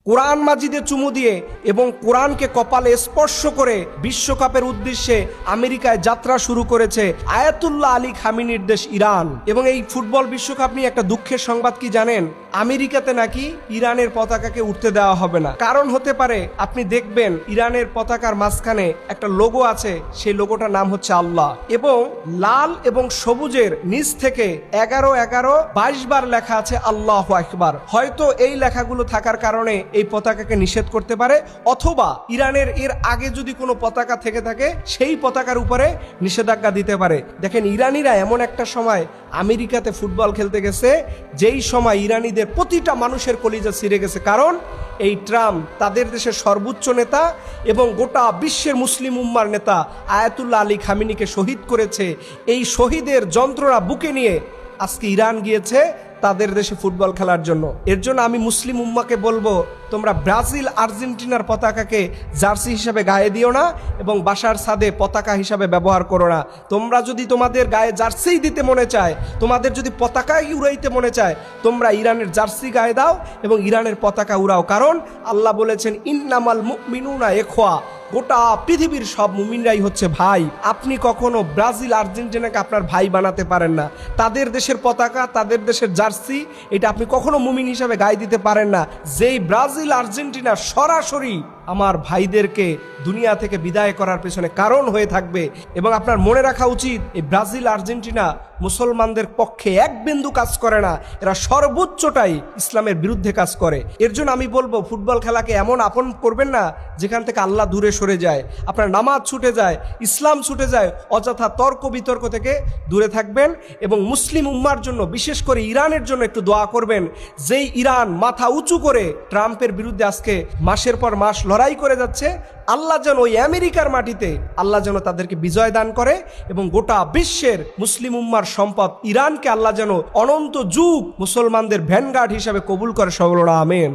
কোরআন মাজিদে চুমু দিয়ে এবং কোরআনকে কপালে স্পর্শ করে বিশ্বকাপের উদ্দেশ্যে আমেরিকায় যাত্রা শুরু করেছে আয়াতুল্লাহ আলী খামিনির দেশ ইরান। এবং এই ফুটবল বিশ্বকাপ নিয়ে একটা দুঃখের সংবাদ কি জানেন? আমেরিকাতে নাকি ইরানের পতাকাকে উঠতে দেওয়া হবে না। কারণ হতে পারে, আপনি দেখবেন ইরানের পতাকার মাঝখানে একটা লোগো আছে, সেই লোগোটার নাম হচ্ছে আল্লাহ, এবং লাল এবং সবুজের নিচ থেকে 11-11-22 বার লেখা আছে আল্লাহু আকবার। হয়তো এই লেখাগুলো থাকার কারণে এই পতাকাকে নিষেধ করতে পারে, অথবা ইরানের এর আগে যদি কোনো পতাকা থেকে থাকে সেই পতাকার উপরে নিষেধাজ্ঞা দিতে পারে। দেখেন, ইরানিরা এমন একটা সময় আমেরিকাতে ফুটবল খেলতে গেছে যেই সময় ইরানিদের প্রতিটা মানুষের কলিজা ছিঁড়ে গেছে। কারণ এই ট্রাম্প তাদের দেশের সর্বোচ্চ নেতা এবং গোটা বিশ্বের মুসলিম উম্মার নেতা আয়াতুল্লাহ আলী খামিনিকে শহীদ করেছে। এই শহীদের যন্ত্রণা বুকে নিয়ে আজকে ইরান গিয়েছে তাদের দেশে ফুটবল খেলার জন্য। এর জন্য আমি মুসলিম উম্মাকে বলবো, তোমরা ব্রাজিল আর্জেন্টিনার পতাকাকে জার্সি হিসাবে গায়ে দিও না এবং বাসার ছাদে পতাকা হিসাবে ব্যবহার করো না। তোমরা যদি তোমাদের গায়ে জার্সি দিতে মনে চায়, তোমাদের যদি পতাকাই উড়াইতে মনে চায়, তোমরা ইরানের জার্সি গায়ে দাও এবং ইরানের পতাকা উড়াও। কারণ আল্লাহ বলেছেন, ইন্নামাল মুমিনুনা ইখওয়া, গোটা পৃথিবীর সব মুমিনরাই হচ্ছে ভাই। আপনি কখনো ব্রাজিল আর্জেন্টিনাকে আপনার ভাই বানাতে পারেন না। তাদের দেশের পতাকা, তাদের দেশের জার্সি, এটা আপনি কখনো মুমিন হিসাবে গায়ে দিতে পারেন না। যেই ব্রাজিল আর্জেন্টিনা সরাসরি আমার ভাইদেরকে দুনিয়া থেকে বিদায় করার পেছনে কারণ হয়ে থাকবে। এবং আপনার মনে রাখা উচিত, এই ব্রাজিল আর্জেন্টিনা মুসলমানদের পক্ষে এক বিন্দু কাজ করে না, এরা সর্বোচ্চটাই ইসলামের বিরুদ্ধে কাজ করে। এর জন্য আমি বলবো, ফুটবল খেলাকে এমন আপন করবেন না যেখান থেকে আল্লাহ দূরে সরে যায়, আপনার নামাজ ছুটে যায়, ইসলাম ছুটে যায়। অযথা তর্ক বিতর্ক থেকে দূরে থাকবেন এবং মুসলিম উম্মার জন্য, বিশেষ করে ইরানের জন্য একটু দোয়া করবেন। যেই ইরান মাথা উঁচু করে ট্রাম্পের বিরুদ্ধে আজকে মাসের পর মাস লড়াই করে যাচ্ছে, আল্লাহ যেন ওই আমেরিকার মাটিতে আল্লাহ যেন তাদেরকে বিজয় দান করে এবং গোটা বিশ্বের মুসলিম উম্মার সম্পদ ইরানকে আল্লাহ যেন অনন্ত যুগ মুসলমানদের ভ্যানগার্ড হিসাবে কবুল করে। সকল আমিন।